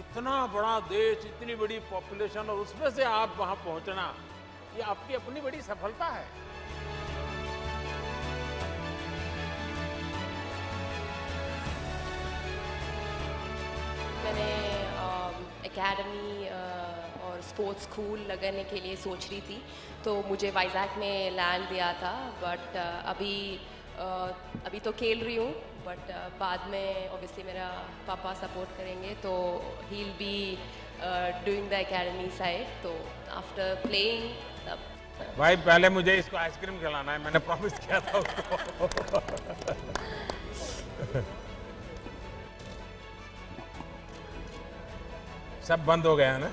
इतना बड़ा देश, इतनी बड़ी पॉपुलेशन और उसमें से आप वहां पहुंचना, ये आपकी अपनी बड़ी सफलता है।
मैंने एकेडमी और स्पोर्ट्स स्कूल लगाने के लिए सोच रही थी, तो मुझे वाइजैक में लैंड दिया था। बट अभी तो खेल रही हूँ, बट बाद में ऑब्वियसली मेरा पापा सपोर्ट करेंगे, तो he will be doing the academy side. तो आफ्टर प्लेइंग तब
भाई पहले मुझे इसको आइसक्रीम खिलाना है, मैंने प्रॉमिस किया था उसको। सब बंद हो गया ना?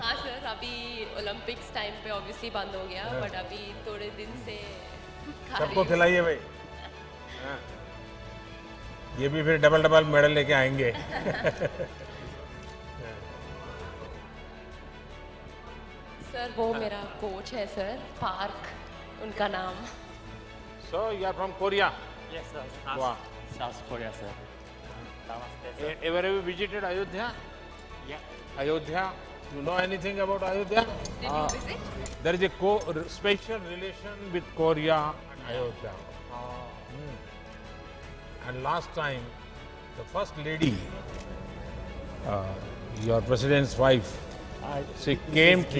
हाँ सर, अभी ओलंपिक्स टाइम पे ऑब्वियसली बंद हो गया, बट अभी थोड़े दिन से
सबको खिलाइए भाई। हाँ। ये भी फिर डबल डबल मेडल लेके आएंगे।
सर वो मेरा कोच है सर, पार्क उनका नाम।
So you are from Korea?
Yes sir.
Wow.
South Korea sir. Namaste sir.
Ever have you visited Ayodhya?
Yeah.
Ayodhya? You know anything about Ayodhya?
Did you visit?
There is a special relation with Korea and Ayodhya. And last time, the first lady, your president's wife, she came to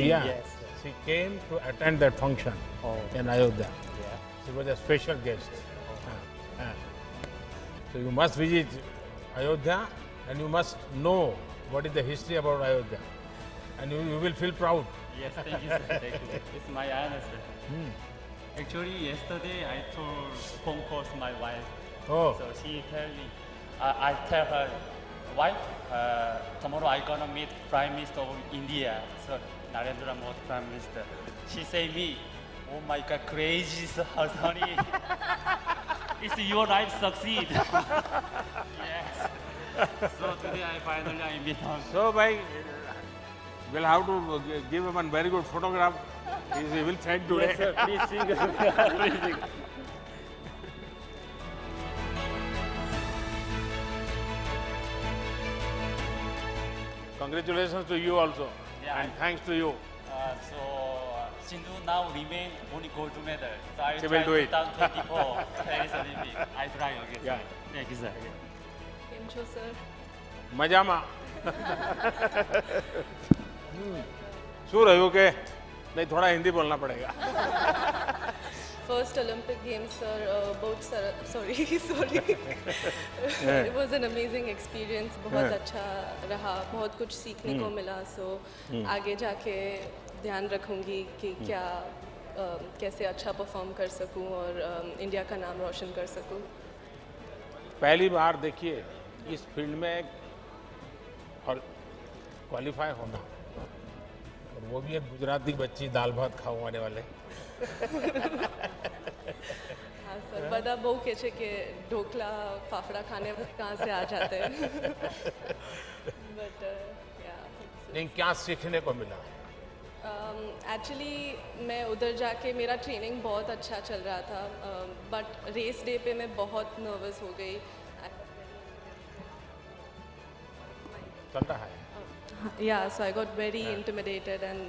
she came to attend that function in Ayodhya.
Yeah.
She was a special guest. So you must visit Ayodhya, and you must know what is the history about Ayodhya, and you will feel proud.
Yes, thank you sir. Thank you. It's my honor sir. Actually, yesterday I told phone call to my wife.
Oh.
So she tell me, I tell her, wife, tomorrow I gonna meet Prime Minister of India. So Narendra Modi Prime Minister. She say me, oh my God, crazy honey. It's your life succeed. Yes. So today I finally meet her.
So bhai, we'll have to give him a very good photograph. He will send today.
Yes sir, please sing. Please sing.
Congratulations to you also,
Yeah.
and thanks to you.
Sindhu now remain only gold medal. So I
She
try
will do it.
2024 Paris Olympic. I try again.
Yeah.
Thank you sir.
કેમ છો sir?
મજામાં. શું રહ્યું કે नहीं थोड़ा हिंदी बोलना पड़ेगा.
फर्स्ट ओलंपिक गेम्स सर बहुत sorry it was an amazing experience, बहुत अच्छा रहा, बहुत कुछ सीखने को मिला। सो आगे जाके ध्यान रखूंगी कि क्या कैसे अच्छा परफॉर्म कर सकूं और इंडिया का नाम रोशन कर सकूं।
पहली बार देखिए इस फील्ड में और क्वालिफाई होना, और वो भी एक गुजराती बच्ची दाल भात खाने वाले।
हाँ सर, બધા બહુ કહે છે કે ઢોકલા ફાફડા ખાને कहाँ से आ जाते हैं बट
लेकिन क्या सीखने को मिला?
एक्चुअली मैं उधर जाके मेरा ट्रेनिंग बहुत अच्छा चल रहा था, बट रेस डे पे मैं बहुत नर्वस हो गई।
चल रहा है।
Yeah, so I got very intimidated and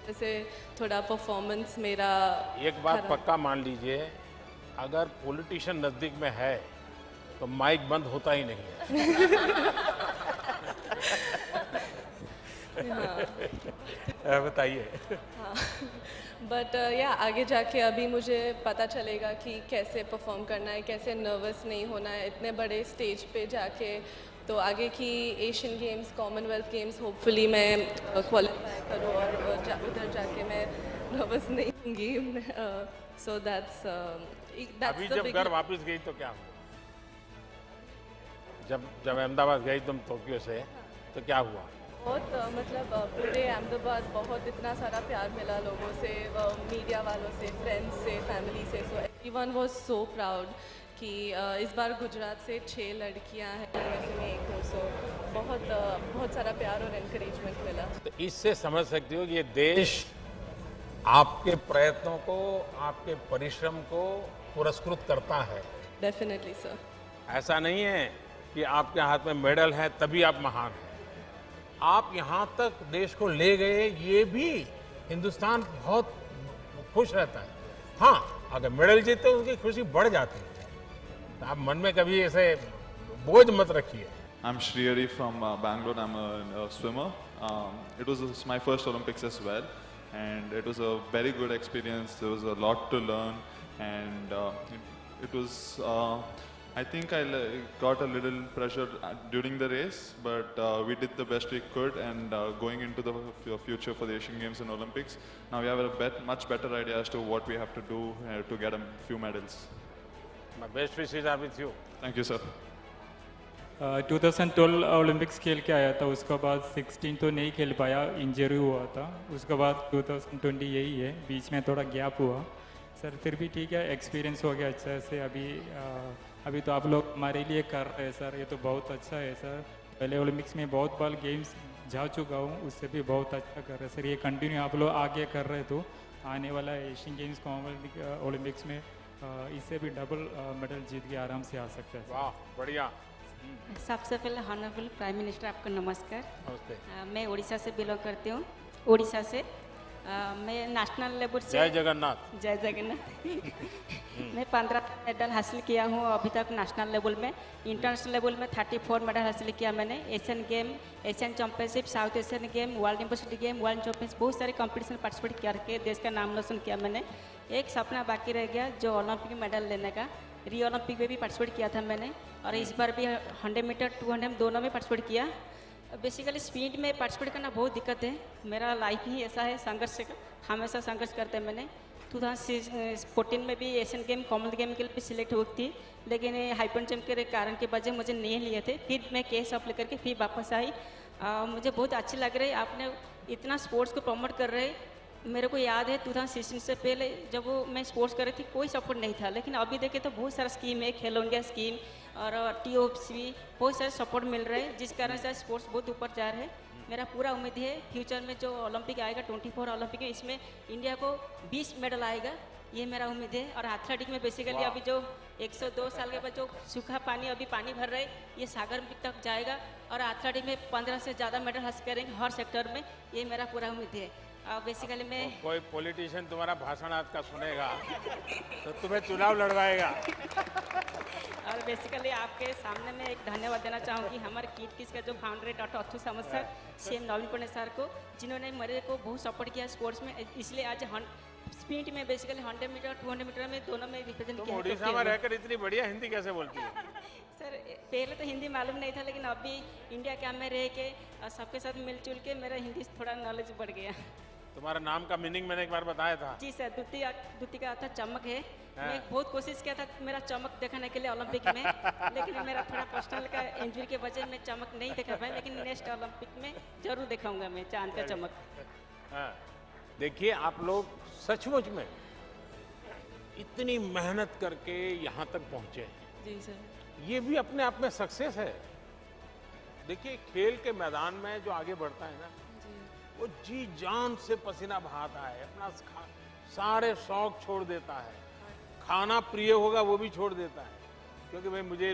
जैसे थोड़ा परफॉर्मेंस मेरा
एक बात पक्का मान लीजिए, अगर पॉलिटिशियन नजदीक में है तो माइक बंद होता ही नहीं है। बताइए।
हाँ, बट या आगे जाके अभी मुझे पता चलेगा कि कैसे परफॉर्म करना है, कैसे नर्वस नहीं होना है, इतने बड़े स्टेज पे जाके तो आगे की Asian games, Commonwealth games hopefully मैं क्वालिफाई करूँ और उधर जाके मैं नर्वस नहीं होंगी। सो दैट्स
अभी जब घर वापस गई तो क्या हुआ? जब अहमदाबाद गई तुम टोक्यो से, तो क्या हुआ?
बहुत मतलब पूरे अहमदाबाद बहुत इतना सारा प्यार मिला लोगों से, मीडिया वालों से, फ्रेंड्स से, फैमिली से। So everyone was so proud कि इस बार गुजरात से 6 लड़कियां हैं, वैसे में एक हूँ। सो बहुत सारा प्यार और एनकरेजमेंट मिला।
तो इससे समझ सकते हो कि ये देश आपके प्रयत्नों को, आपके परिश्रम को पुरस्कृत करता है।
Definitely sir.
ऐसा नहीं है कि आपके हाथ में मेडल है तभी आप महान हैं। आप यहाँ तक देश को ले गए, ये भी हिंदुस्तान बहुत खुश रहता है। हाँ, अगर मेडल जीते तो उसकी खुशी बढ़ जाती है। तो आप मन में कभी ऐसे बोझ मत रखिए।
I'm Shriyari from Bangalore. I'm a swimmer. It was my first Olympics as well, and it was a very good experience. There was a lot to learn, and it was. I think I got a little pressure during the race, but we did the best we could, and going into the future for the Asian Games and Olympics, now we have a much better idea as to what we have to do to get a few medals.
My best wishes are with you.
Thank you, sir.
2012 Olympics खेल के आया था, उसके बाद 16 तो नहीं खेल पाया, इंजरी हुआ था। उसके बाद 2020 यही है, बीच में थोड़ा गैप हुआ सर। फिर भी ठीक है, एक्सपीरियंस हो गया अच्छा से। अभी तो आप लोग हमारे लिए कर रहे हैं सर, ये तो बहुत अच्छा है सर। पहले ओलंपिक्स में बहुत बार गेम्स जा चुका हूँ, उससे भी बहुत अच्छा कर रहे हैं सर। ये कंटिन्यू आप लोग आगे कर रहे तो आने वाला एशियन गेम्स, कॉमनवेल्थ, ओलंपिक्स में इससे भी डबल मेडल जीत के आराम से आ सकता है।
वाह, बढ़िया।
सबसे पहले हॉनरेबल प्राइम मिनिस्टर आपको नमस्कार।
नमस्ते।
मैं उड़ीसा से बिलोंग करती हूँ। उड़ीसा से मैं नेशनल लेवल से।
जय जगन्नाथ।
जय जगन्नाथ। मैं 15 मेडल हासिल किया हूँ अभी तक नेशनल लेवल में। इंटरनेशनल लेवल में 34 मेडल हासिल किया मैंने। Asian game, Asian championship, south Asian game, world university game, world championship, बहुत सारे कंपटीशन पार्टिसिपेट करके देश का नाम रोशन किया मैंने। एक सपना बाकी रह गया जो ओलंपिक मेडल लेने का। रियो ओलंपिक में भी पार्टिसिपेट किया था मैंने, और इस बार भी 100 मीटर 200 दोनों में पार्टिसिपेट किया। बेसिकली स्पीड में पार्टिसिपेट करना बहुत दिक्कत है, मेरा लाइफ ही ऐसा है, संघर्ष का हमेशा संघर्ष करते हैं मैंने। 2014 में भी एशियन गेम, कॉमनवेल्थ गेम के लिए भी सिलेक्ट हुई थी, लेकिन हाइपर जंप के कारण के वजह मुझे नहीं लिए थे। फिर मैं केस अप्लाई करके फिर वापस आई। मुझे बहुत अच्छी लग रही है, आपने इतना स्पोर्ट्स को प्रमोट कर रहे। मेरे को याद है 2016 से पहले जब वो मैं स्पोर्ट्स कर रही थी कोई सपोर्ट नहीं था, लेकिन अभी देखे तो बहुत सारा स्कीम है, खेलो इंडिया स्कीम और TOPC, बहुत सारे सपोर्ट मिल रहे हैं, जिस कारण से स्पोर्ट्स बहुत ऊपर जा रहे हैं। मेरा पूरा उम्मीद है फ्यूचर में जो ओलंपिक आएगा 24 ओलंपिक में, इसमें इंडिया को 20 मेडल आएगा, ये मेरा उम्मीद है। और एथलेटिक में बेसिकली अभी जो 102 साल के बाद जो सूखा पानी अभी पानी भर रहे, ये सागर तक जाएगा, और एथलेटिक में 15 से ज़्यादा मेडल हासिल करेंगे हर सेक्टर में, ये मेरा पूरा उम्मीद है। बेसिकली मैं
कोई पॉलिटिशियन तुम्हारा भाषण आज का सुनेगा तो तुम्हें चुनाव लड़वाएगा।
और बेसिकली आपके सामने मैं एक धन्यवाद देना चाहूँगी हमारे किट किस का जो फाउंडर है डॉक्टर अथु सामंत सर, CM नवीन पटनायक सर को, जिन्होंने मेरे को बहुत सपोर्ट किया स्पोर्ट्स में। इसलिए आज स्पीड में बेसिकली 100 मीटर 200 मीटर में दोनों में रिप्रेजेंट किया।
उड़ीसा में रहकर इतनी बढ़िया हिंदी कैसे बोलती है?
सर पहले तो हिंदी मालूम नहीं था, लेकिन अभी इंडिया कैंप में रह के सबके साथ मिलजुल के मेरा हिंदी थोड़ा नॉलेज बढ़ गया।
तुम्हारा नाम का मीनिंग मैंने एक बार बताया था।
जी सर, द्वितीय का अर्थ चमक है। मैं बहुत कोशिश किया था मेरा चमक दिखाने के लिए ओलंपिक में, लेकिन मेरा थोड़ा पर्सनल का इंजरी के वजह में चमक नहीं दिखा पाया, लेकिन नेक्स्ट ओलंपिक में जरूर दिखाऊंगा मैं चांद का चमक।
देखिए आप लोग सचमुच में इतनी मेहनत करके यहाँ तक पहुँचे हैं।
जी सर।
ये भी अपने आप में सक्सेस है। देखिए खेल के मैदान में जो आगे बढ़ता है ना, वो जी जान से पसीना बहाता है, अपना सारे शौक छोड़ देता है, खाना प्रिय होगा वो भी छोड़ देता है, क्योंकि भाई मुझे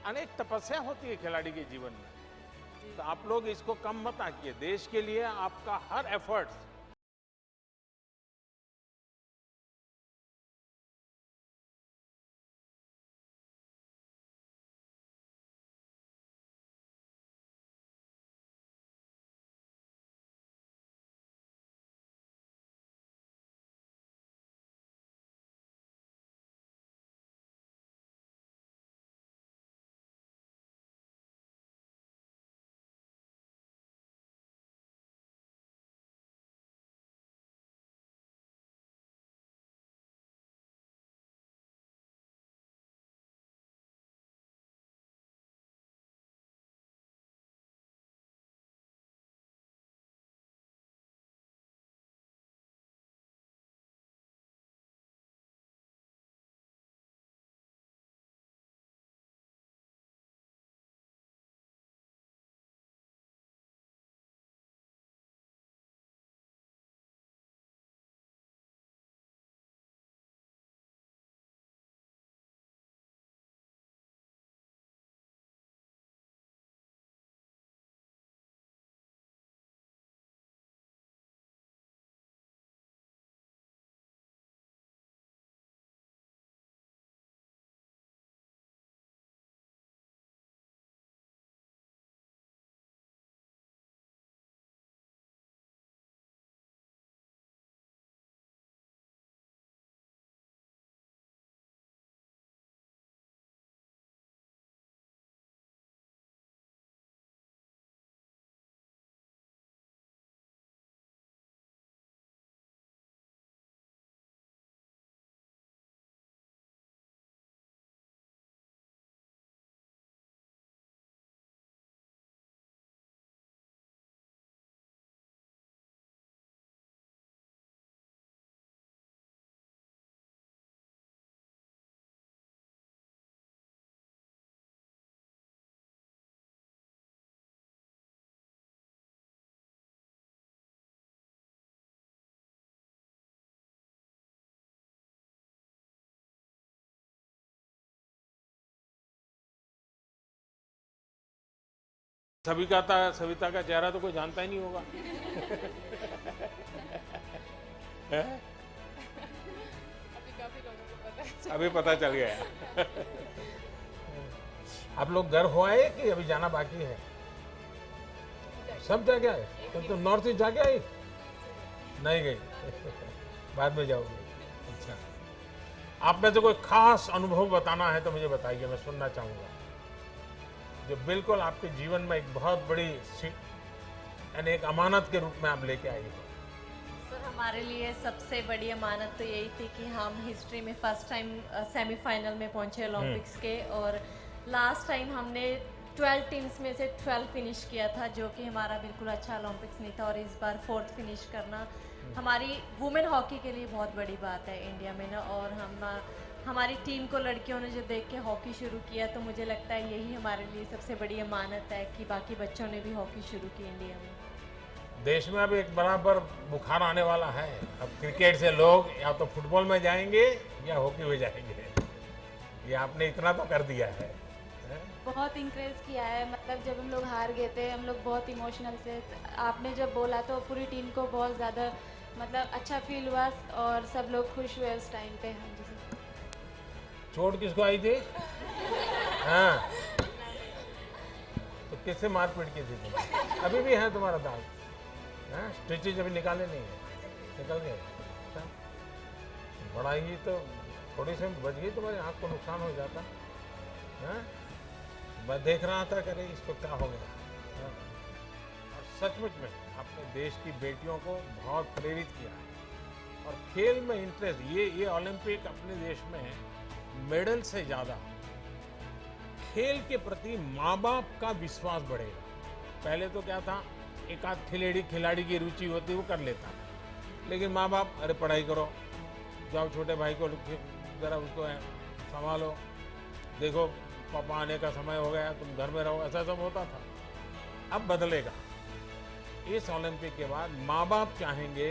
अनेक तपस्या होती है खिलाड़ी के जीवन में। तो आप लोग इसको कम मत आकिए, देश के लिए आपका हर एफर्ट्स सविता का चेहरा तो कोई जानता ही नहीं होगा। हैं?
अभी काफ़ी लोगों को पता है।
अभी पता चल गया। आप लोग घर हो आए कि अभी जाना बाकी है? सब जाके आए? तो नॉर्थ ईस्ट जाके आई? नहीं गई। बाद में जाओगे। अच्छा, आप में से कोई खास अनुभव बताना है तो मुझे बताइए, मैं सुनना चाहूंगा, जो बिल्कुल आपके जीवन में एक बहुत बड़ी यानी एक अमानत के रूप में आप लेके आई हो।
सर, हमारे लिए सबसे बड़ी अमानत तो यही थी कि हम हिस्ट्री में फर्स्ट टाइम सेमीफाइनल में पहुंचे ओलंपिक्स के, और लास्ट टाइम हमने 12 टीम्स में से 12 फिनिश किया था, जो कि हमारा बिल्कुल अच्छा ओलंपिक्स नहीं था, और इस बार 4th फिनिश करना हमारी वुमेन हॉकी के लिए बहुत बड़ी बात है इंडिया में ना। और हमारी टीम को लड़कियों ने जो देख के हॉकी शुरू किया, तो मुझे लगता है यही हमारे लिए सबसे बड़ी अमानत है कि बाकी बच्चों ने भी हॉकी शुरू की इंडिया में।
देश में अब एक बराबर बुखार आने वाला है। अब क्रिकेट से लोग या तो फुटबॉल में जाएंगे या हॉकी में जाएंगे। ये आपने इतना तो कर दिया है।
बहुत इंकरेज किया है, मतलब जब हम लोग हार गए थे हम लोग बहुत इमोशनल थे। आपने जब बोला तो पूरी टीम को बहुत ज़्यादा मतलब अच्छा फील हुआ और सब लोग खुश हुए उस टाइम पे। हाँ जी सर।
चोट किसको आई थी? हाँ, तो किससे मारपीट की थी तुम? अभी भी है तुम्हारा दाग? हाँ, स्टिचेज अभी निकाले नहीं है? निकल गए? अच्छा। बड़ा ही तो थोड़ी सी बच गई, तुम्हारी आँख को नुकसान हो जाता। हाँ, मैं देख रहा था कि अरे इसको क्या हो गया। हाँ? और सचमुच में अपने देश की बेटियों को बहुत प्रेरित किया है, और खेल में इंटरेस्ट, ये ओलंपिक अपने देश में मेडल से ज़्यादा खेल के प्रति माँ बाप का विश्वास बढ़ेगा। पहले तो क्या था, एक आध खिलाड़ी की रुचि होती वो कर लेता, लेकिन माँ बाप अरे पढ़ाई करो, जाओ छोटे भाई को ज़रा उसको संभालो, देखो पापा आने का समय हो गया, तुम घर में रहो, ऐसा सब होता था। अब बदलेगा। इस ओलंपिक के बाद माँ बाप चाहेंगे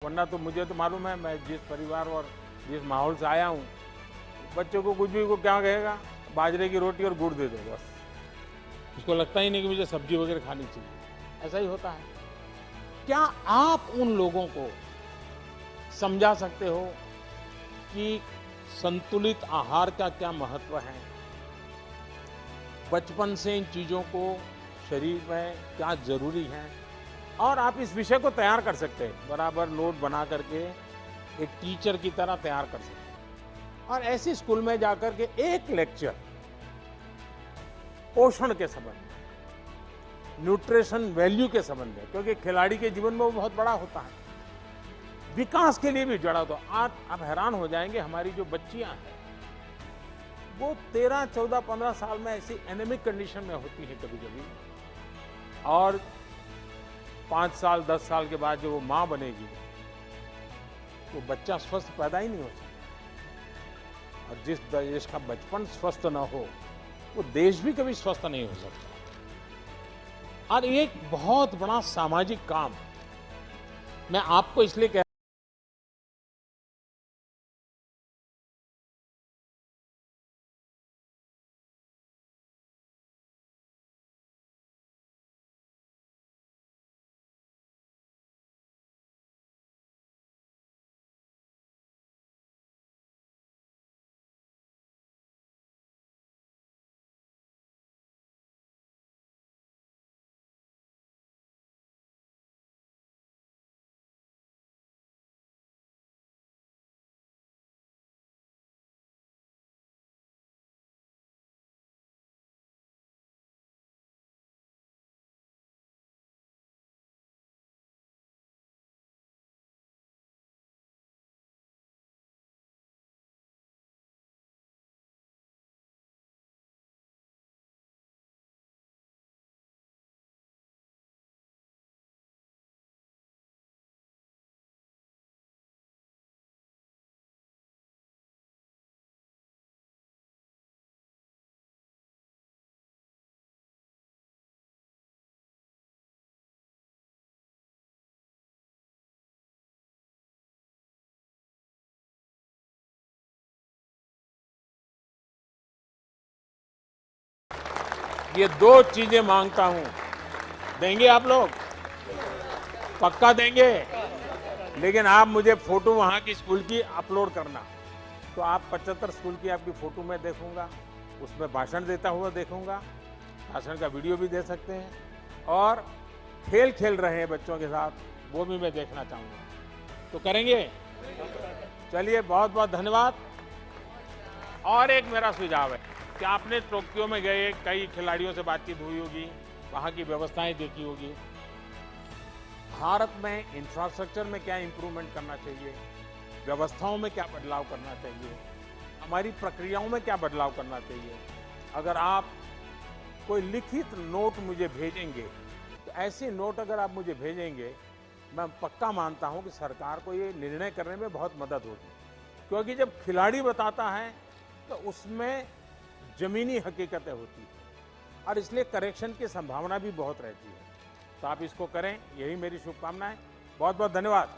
वरना तो मुझे तो मालूम है, मैं जिस परिवार और जिस माहौल से आया हूँ, बच्चों को कुछ भी को क्या कहेगा, बाजरे की रोटी और गुड़ दे दो बस। उसको लगता ही नहीं कि मुझे सब्जी वगैरह खानी चाहिए। ऐसा ही होता है। क्या आप उन लोगों को समझा सकते हो कि संतुलित आहार का क्या महत्व है? बचपन से इन चीजों को शरीर में क्या जरूरी है? और आप इस विषय को तैयार कर सकते हैं, बराबर नोट बना करके एक टीचर की तरह तैयार कर सकते हैं। और ऐसे स्कूल में जाकर के एक लेक्चर पोषण के संबंध में, न्यूट्रिशन वैल्यू के संबंध में, क्योंकि खिलाड़ी के जीवन में वो बहुत बड़ा होता है, विकास के लिए भी जुड़ा होता है। आज आप हैरान हो जाएंगे, हमारी जो बच्चियां हैं वो 13, 14, 15 साल में ऐसी एनेमिक कंडीशन में होती है कभी कभी, और 5 साल 10 साल के बाद जब वो मां बनेगी तो बच्चा स्वस्थ पैदा ही नहीं हो सकता। और जिस देश का बचपन स्वस्थ ना हो वो देश भी कभी स्वस्थ नहीं हो सकता। और एक बहुत बड़ा सामाजिक काम मैं आपको इसलिए कह ये 2 चीजें मांगता हूं, देंगे आप लोग? पक्का देंगे? लेकिन आप मुझे फोटो वहां की स्कूल की अपलोड करना। तो आप 75 स्कूल की आपकी फोटो मैं देखूंगा, उसमें भाषण देता हुआ देखूंगा, भाषण का वीडियो भी दे सकते हैं, और खेल खेल रहे हैं बच्चों के साथ, वो भी मैं देखना चाहूंगा। तो करेंगे? चलिए, बहुत बहुत धन्यवाद। और एक मेरा सुझाव है कि आपने टोक्यो में गए, कई खिलाड़ियों से बातचीत हुई होगी, वहाँ की व्यवस्थाएं देखी होगी। भारत में इंफ्रास्ट्रक्चर में क्या इंप्रूवमेंट करना चाहिए, व्यवस्थाओं में क्या बदलाव करना चाहिए, हमारी प्रक्रियाओं में क्या बदलाव करना चाहिए। अगर आप कोई लिखित नोट मुझे भेजेंगे, तो ऐसे नोट अगर आप मुझे भेजेंगे, मैं पक्का मानता हूं कि सरकार को ये निर्णय करने में बहुत मदद होगी। क्योंकि जब खिलाड़ी बताता है तो उसमें जमीनी हकीकतें होती है, और इसलिए करेक्शन की संभावना भी बहुत रहती है। तो आप इसको करें, यही मेरी शुभकामनाएं। बहुत बहुत धन्यवाद।